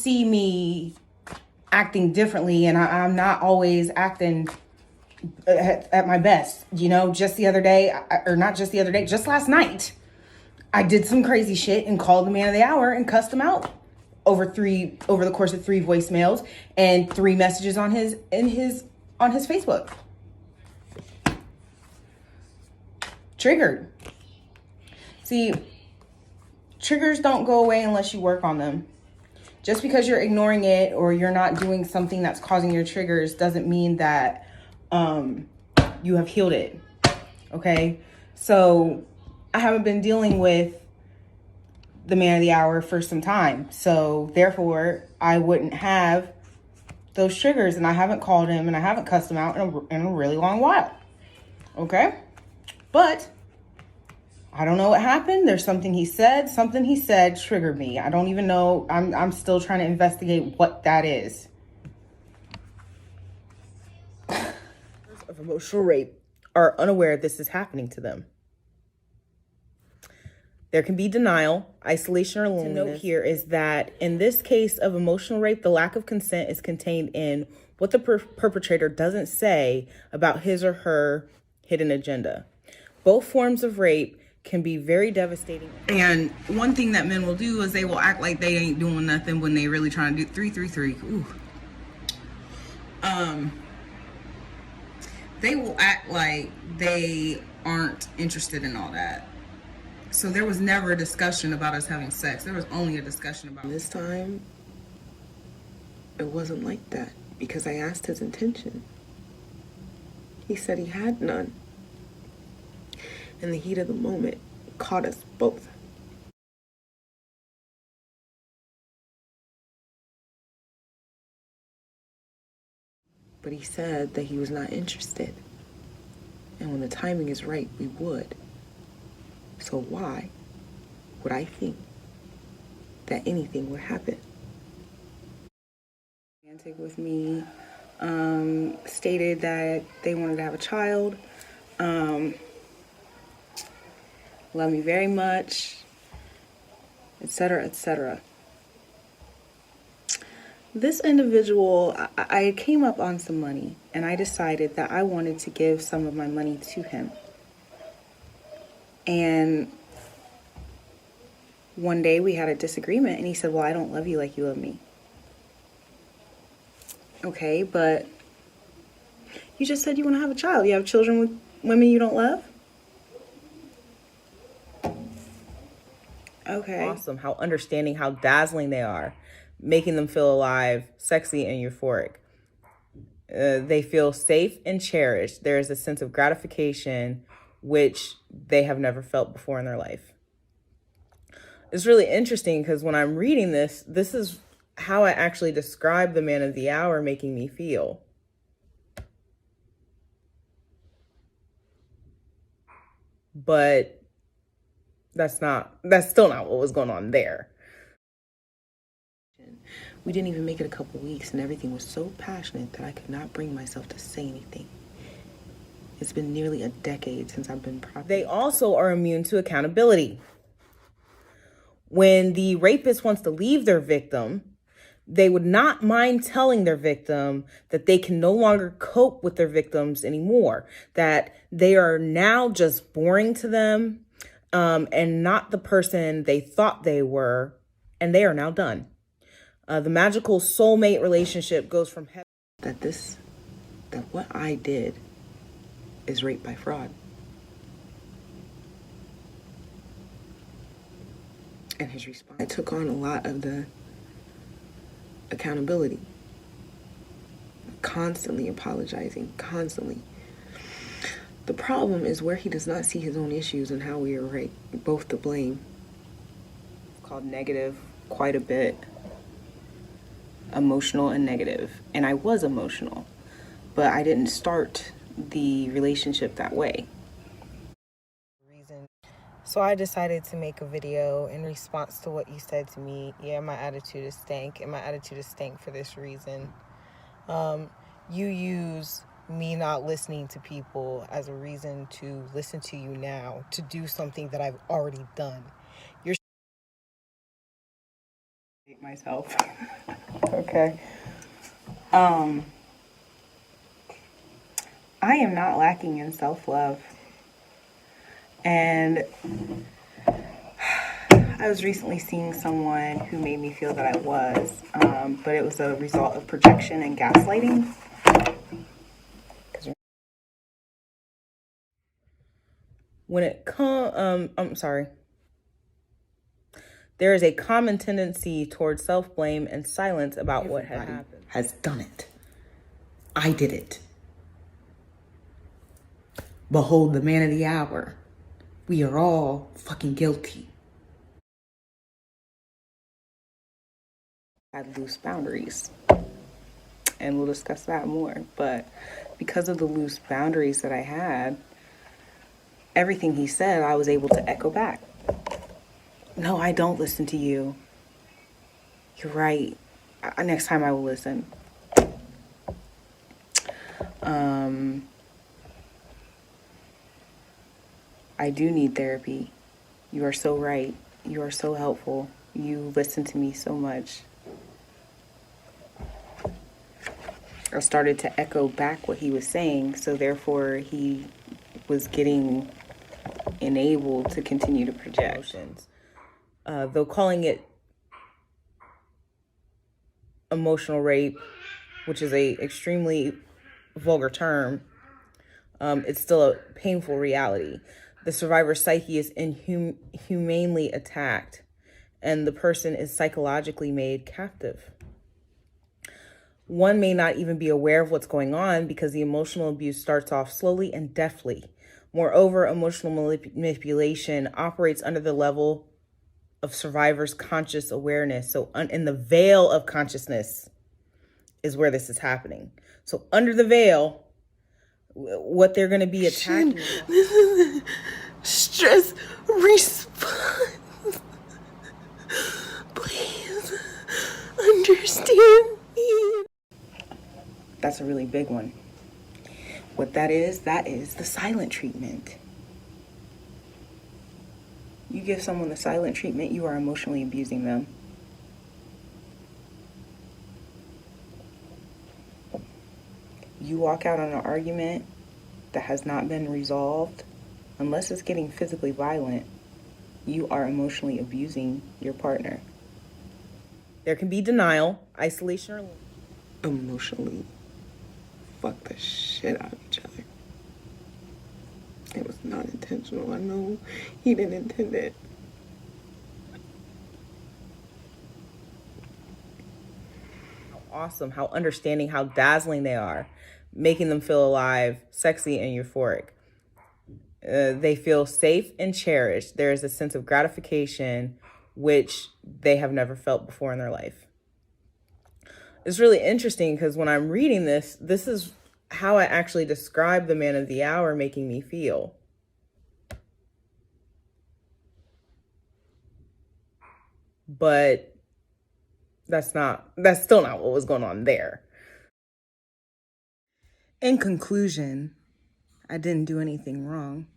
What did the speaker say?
see me acting differently, and I'm not always acting at my best. You know, just the other day, or not just the other day, just last night, I did some crazy shit and called the man of the hour and cussed him out over the course of 3 voicemails and 3 messages on his Facebook. Triggered. See, triggers don't go away unless you work on them. Just because you're ignoring it or you're not doing something that's causing your triggers doesn't mean that you have healed it. Okay? So I haven't been dealing with the man of the hour for some time. So therefore, I wouldn't have those triggers, and I haven't called him and I haven't cussed him out in a really long while. Okay? But I don't know what happened. There's something he said triggered me. I don't even know. I'm still trying to investigate what that is. Of emotional rape are unaware this is happening to them. There can be denial, isolation, or loneliness. To note here is that in this case of emotional rape, the lack of consent is contained in what the perpetrator doesn't say about his or her hidden agenda. Both forms of rape can be very devastating. And one thing that men will do is they will act like they ain't doing nothing when they really trying to do 333. Ooh. They will act like they aren't interested in all that. So there was never a discussion about us having sex. There was only a discussion about this time. It wasn't like that because I asked his intention. He said he had none. In the heat of the moment, caught us both. But he said that he was not interested. And when the timing is right, we would. So why would I think that anything would happen? Romantic with me, stated that they wanted to have a child. Love me very much, etc., etc. This individual, I came up on some money, and I decided that I wanted to give some of my money to him. And one day we had a disagreement, and he said, well, I don't love you like you love me. Okay, but you just said you want to have a child. You have children with women you don't love? Okay. Awesome. How understanding, how dazzling they are, making them feel alive, sexy, and euphoric. They feel safe and cherished. There is a sense of gratification which they have never felt before in their life. It's really interesting because when I'm reading this is how I actually describe the man of the hour making me feel. But that's still not what was going on there. We didn't even make it a couple weeks, and everything was so passionate that I could not bring myself to say anything. It's been nearly a decade since I've been properly. They also are immune to accountability. When the rapist wants to leave their victim, they would not mind telling their victim that they can no longer cope with their victims anymore, that they are now just boring to them, and not the person they thought they were, and they are now done. The magical soulmate relationship goes from heaven. That what I did is rape by fraud. And his response, I took on a lot of the accountability. Constantly apologizing, constantly. The problem is where he does not see his own issues and how we are both to blame. Called negative quite a bit. Emotional and negative. And I was emotional, but I didn't start the relationship that way. So I decided to make a video in response to what you said to me. Yeah, my attitude is stank, and my attitude is stank for this reason. You use me not listening to people as a reason to listen to you now, to do something that I've already done. myself. Okay. I am not lacking in self-love. And I was recently seeing someone who made me feel that I was, but it was a result of projection and gaslighting. When it comes, I'm sorry. There is a common tendency towards self-blame and silence about what had happened. Has done it. I did it. Behold the man of the hour. We are all fucking guilty. I had loose boundaries. And we'll discuss that more. But because of the loose boundaries that I had, everything he said, I was able to echo back. No, I don't listen to you. You're right. Next time I will listen. I do need therapy. You are so right. You are so helpful. You listen to me so much. I started to echo back what he was saying, so therefore he was getting enabled to continue to project. Though calling it emotional rape, which is a extremely vulgar term, it's still a painful reality. The survivor's psyche is inhumanely attacked, and the person is psychologically made captive. One may not even be aware of what's going on because the emotional abuse starts off slowly and deftly. Moreover, emotional manipulation operates under the level of survivor's conscious awareness. So in the veil of consciousness is where this is happening. So under the veil, what they're going to be attacking. This is a stress response. Please understand me. That's a really big one. What that is the silent treatment. You give someone the silent treatment, you are emotionally abusing them. You walk out on an argument that has not been resolved, unless it's getting physically violent, you are emotionally abusing your partner. There can be denial, isolation, or Emotionally fuck the shit out of each other. It was not intentional. I know he didn't intend it. awesome, how understanding, how dazzling they are, making them feel alive, sexy, and euphoric. They feel safe and cherished. There is a sense of gratification which they have never felt before in their life. It's really interesting because when I'm reading this, this is how I actually describe the man of the hour making me feel. But that's still not what was going on there. In conclusion, I didn't do anything wrong.